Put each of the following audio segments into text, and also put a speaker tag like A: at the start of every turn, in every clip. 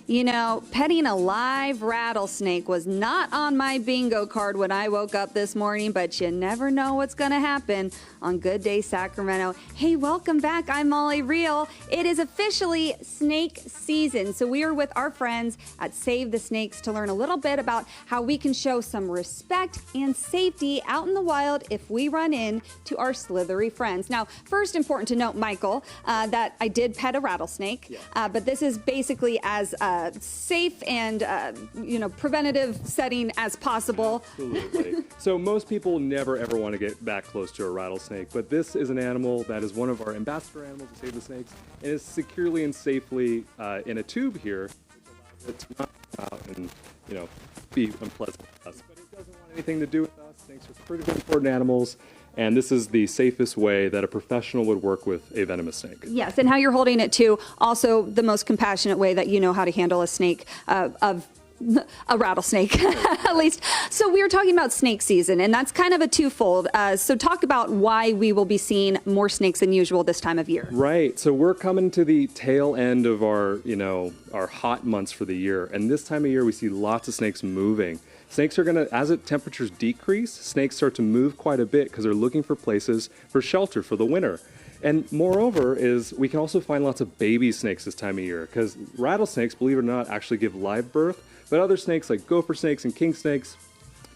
A: You know, petting a live rattlesnake was not on my bingo card when I woke up this morning, but you never know what's going to happen on Good Day Sacramento. Hey, welcome back. I'm Molly Riehl. It is officially snake season, so we are with our friends at Save the Snakes to learn a little bit about how we can show some respect and safety out in the wild if we run into our slithery friends. Now, first, important to note, Michael, that I did pet a rattlesnake, but this is basically as safe and preventative setting as possible.
B: Absolutely. So most people never ever want to get that close to a rattlesnake, but this is an animal that is one of our ambassador animals to Save the Snakes, and is securely and safely in a tube here, which allows it to not come out and be unpleasant to us. But it doesn't want anything to do with us. Snakes are critically important animals. And this is the safest way that a professional would work with a venomous snake.
A: Yes, and how you're holding it too, also the most compassionate way that you know how to handle a snake, of a rattlesnake, at least. So we were talking about snake season, and that's kind of a twofold. So talk about why we will be seeing more snakes than usual this time of year.
B: Right, so we're coming to the tail end of our hot months for the year. And this time of year, we see lots of snakes moving. Snakes are as the temperatures decrease, snakes start to move quite a bit because they're looking for places for shelter for the winter. And moreover we can also find lots of baby snakes this time of year because rattlesnakes, believe it or not, actually give live birth, but other snakes like gopher snakes and king snakes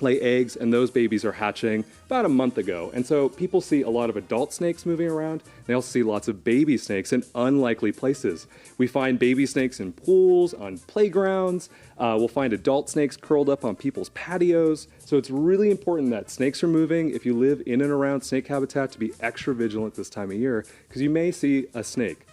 B: lay eggs, and those babies are hatching about a month ago. And so people see a lot of adult snakes moving around. They also see lots of baby snakes in unlikely places. We find baby snakes in pools, on playgrounds. We'll find adult snakes curled up on people's patios. So it's really important that snakes are moving. If you live in and around snake habitat, to be extra vigilant this time of year, because you may see a snake.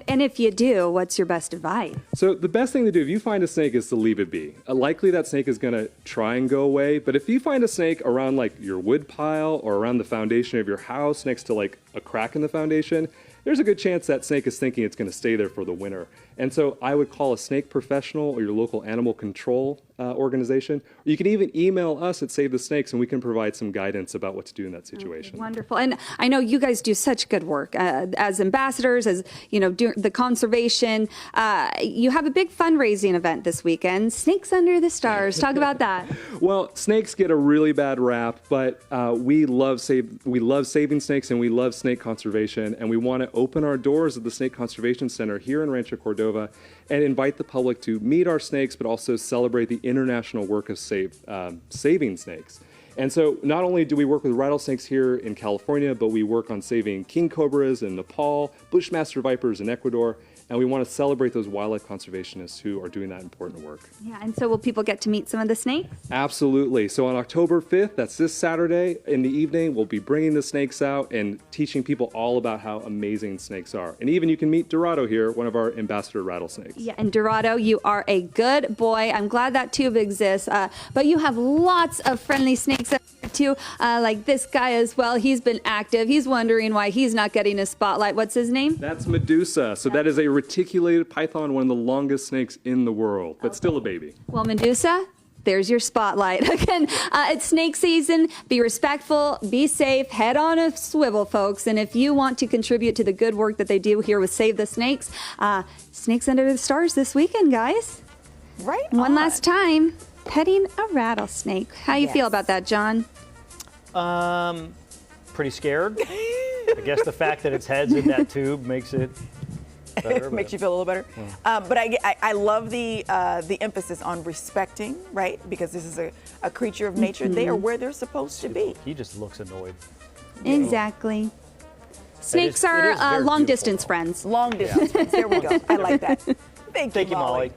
A: And if you do, what's your best advice?
B: So the best thing to do if you find a snake is to leave it be. Likely that snake is going to try and go away, but if you find a snake around like your wood pile or around the foundation of your house next to like a crack in the foundation, there's a good chance that snake is thinking it's going to stay there for the winter. And so I would call a snake professional or your local animal control organization. Or you can even email us at Save the Snakes, and we can provide some guidance about what to do in that situation.
A: Okay, wonderful. And I know you guys do such good work as ambassadors, as doing the conservation. You have a big fundraising event this weekend, Snakes Under the Stars. Talk about that.
B: Well, snakes get a really bad rap, but we love saving snakes, and we love snake conservation, and we want to open our doors at the Snake Conservation Center here in Rancho Cordova and invite the public to meet our snakes, but also celebrate the international work of saving snakes. And so not only do we work with rattlesnakes here in California, but we work on saving king cobras in Nepal, bushmaster vipers in Ecuador, and we want to celebrate those wildlife conservationists who are doing that important work.
A: Yeah, and so will people get to meet some of the snakes?
B: Absolutely. So on October 5th, that's this Saturday in the evening, we'll be bringing the snakes out and teaching people all about how amazing snakes are. And even you can meet Dorado here, one of our ambassador rattlesnakes.
A: Yeah, and Dorado, you are a good boy. I'm glad that tube exists, but you have lots of friendly snakes out here too, like this guy as well. He's been active. He's wondering why he's not getting a spotlight. What's his name?
B: That's Medusa. So that is a reticulated python, one of the longest snakes in the world, but still a baby.
A: Well, Medusa, there's your spotlight. Again, it's snake season. Be respectful, be safe, head on a swivel, folks. And if you want to contribute to the good work that they do here with Save the Snakes, Snakes Under the Stars this weekend, guys.
C: Right.
A: One last time, petting a rattlesnake. How you feel about that, John?
D: Pretty scared. I guess the fact that its head's in that tube makes it better.
C: Makes you feel a little better. Yeah. But I love the emphasis on respecting, right? Because this is a creature of nature. They are where they're supposed to be.
D: He just looks annoyed.
A: Exactly. Snakes are long-distance friends.
C: Long-distance friends. There we go. I like that. Thank you,
D: Molly.